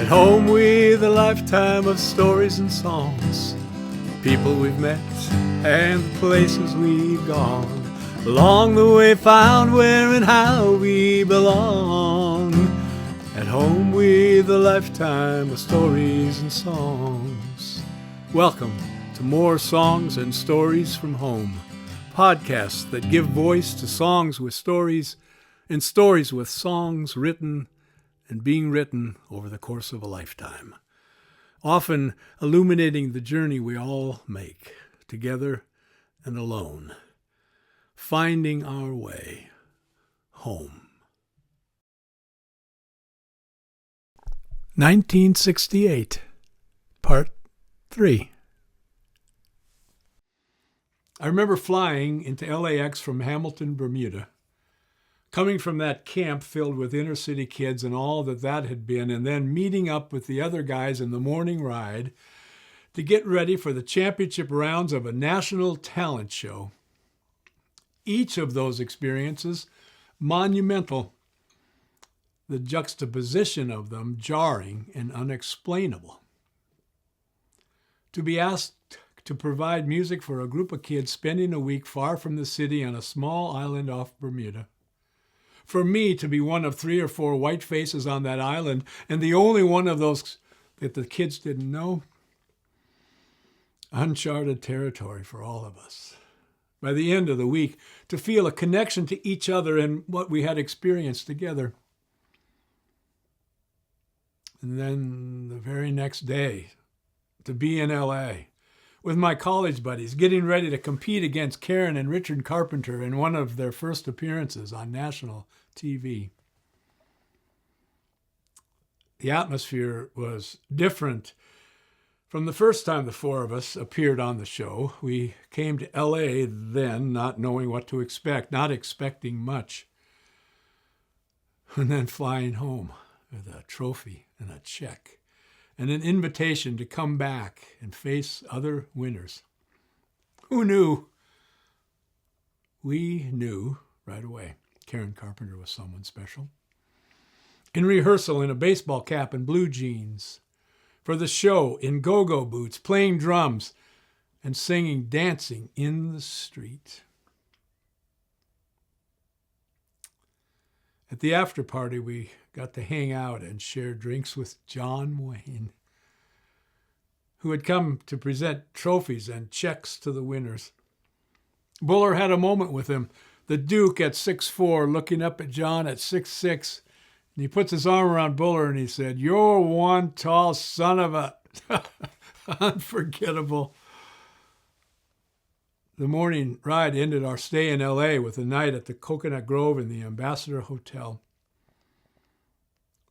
At home with a lifetime of stories and songs, people we've met and the places we've gone. Along the way found where and how we belong. At home with a lifetime of stories and songs. Welcome to more Songs and Stories from Home, podcasts that give voice to songs with stories and stories with songs written and being written over the course of a lifetime, often illuminating the journey we all make, together and alone, finding our way home. 1968, Part 3. I remember flying into LAX from Hamilton, Bermuda, coming from that camp filled with inner city kids and all that had been, and then meeting up with the other guys in the morning ride to get ready for the championship rounds of a national talent show. Each of those experiences monumental, the juxtaposition of them jarring and unexplainable. To be asked to provide music for a group of kids spending a week far from the city on a small island off Bermuda. For me to be one of 3 or 4 white faces on that island, and the only one of those that the kids didn't know. Uncharted territory for all of us. By the end of the week, to feel a connection to each other and what we had experienced together. And then the very next day, to be in LA with my college buddies, getting ready to compete against Karen and Richard Carpenter in one of their first appearances on national TV. The atmosphere was different from the first time the 4 of us appeared on the show. We came to LA then not knowing what to expect, not expecting much, and then flying home with a trophy and a check and an invitation to come back and face other winners. Who knew? We knew right away. Karen Carpenter was someone special. In rehearsal, in a baseball cap and blue jeans. For the show, in go-go boots, playing drums and singing, dancing in the street. At the after party, we got to hang out and share drinks with John Wayne, who had come to present trophies and checks to the winners. Buller had a moment with him, the Duke at 6'4", looking up at John at 6'6", and he puts his arm around Buller and he said, "You're one tall son of a..." Unforgettable. The morning ride ended our stay in LA with a night at the Coconut Grove in the Ambassador Hotel.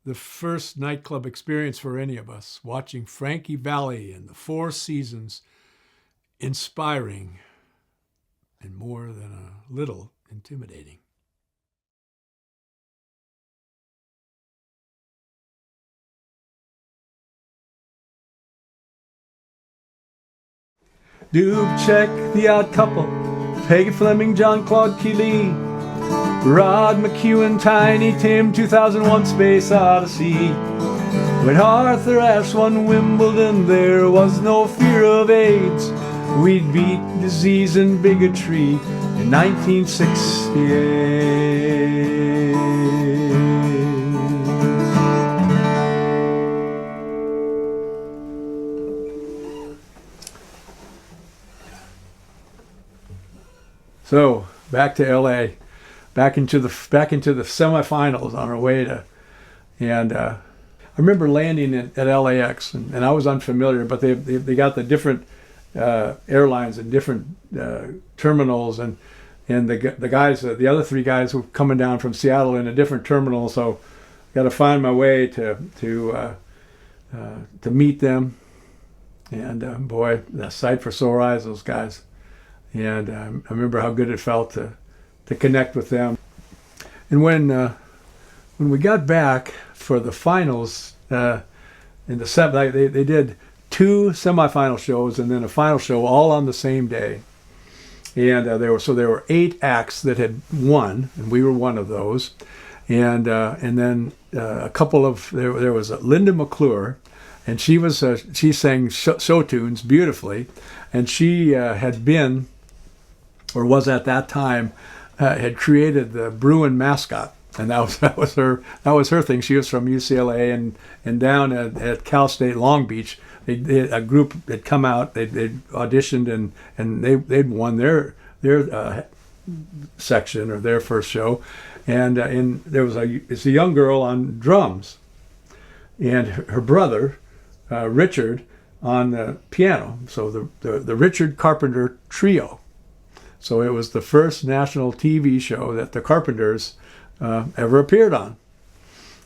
The first nightclub experience for any of us, watching Frankie Valli and the Four Seasons, inspiring and more than a little intimidating. Dubček, The Odd Couple, Peggy Fleming, John Claude Keely, Rod McEwen, Tiny Tim, 2001 Space Odyssey. When Arthur Ashe won Wimbledon, there was no fear of AIDS. We'd beat disease and bigotry in 1968. So back to LA, back into the semifinals on our way to, and I remember landing at LAX, and I was unfamiliar, but they got the different airlines and different terminals, and the guys, the other 3 guys were coming down from Seattle in a different terminal, so got to find my way to meet them, and boy, the sight for sore eyes, those guys. And I remember how good it felt to connect with them. And when we got back for the finals, in the they did 2 semifinal shows and then a final show all on the same day. And there were 8 acts that had won, and we were one of those. And then a couple of there was Linda McClure, and she sang show tunes beautifully, and she had been, or was at that time, had created the Bruin mascot, and that was her thing. She was from UCLA, and down at Cal State Long Beach, a group had come out, they'd auditioned, and they'd won their section or their first show, and there was a young girl on drums, and her brother Richard on the piano. So the Richard Carpenter Trio. So it was the first national TV show that the Carpenters ever appeared on,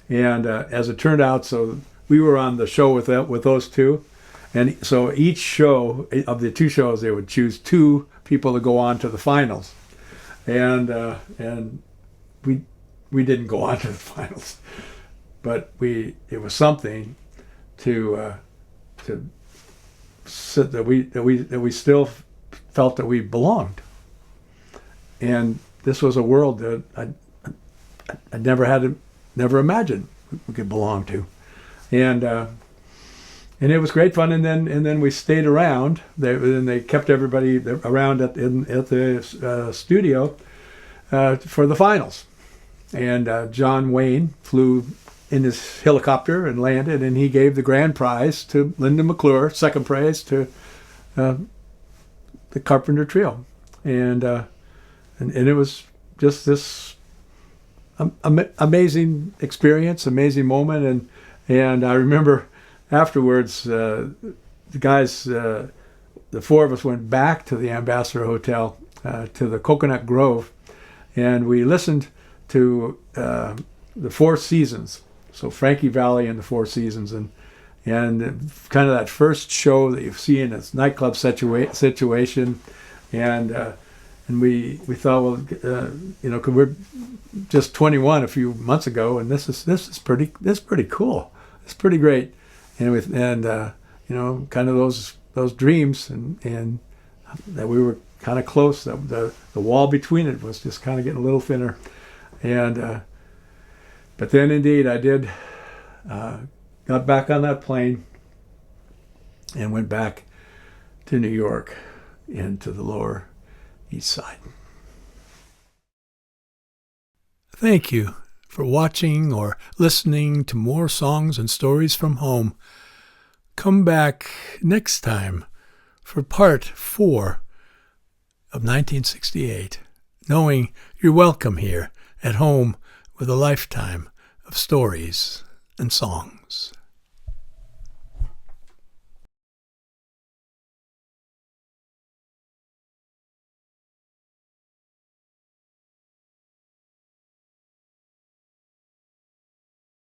and as it turned out, so we were on the show with those two, and so each show of the two shows they would choose two people to go on to the finals. And we didn't go on to the finals, but it was something to sit that we still felt that we belonged, and this was a world that I never imagined we could belong to, and it was great fun. And then we stayed around. They kept everybody around at the studio for the finals. And John Wayne flew in his helicopter and landed, and he gave the grand prize to Linda McClure, second prize to the Carpenter Trio, and it was just this amazing experience, amazing moment, and I remember afterwards, the guys, the four of us went back to the Ambassador Hotel, to the Coconut Grove, and we listened to the Four Seasons. So Frankie Valli and the Four Seasons, and kind of that first show that you see in a nightclub situation, and we thought, well, cause we're just 21 a few months ago, and this is pretty cool. It's pretty great. And kind of those dreams, and that we were kind of close. The wall between it was just kind of getting a little thinner, and but then indeed I did got back on that plane and went back to New York and to the Lower East Side. Thank you for watching or listening to more songs and stories from home. Come back next time for part 4 of 1968, knowing you're welcome here at home with a lifetime of stories and songs.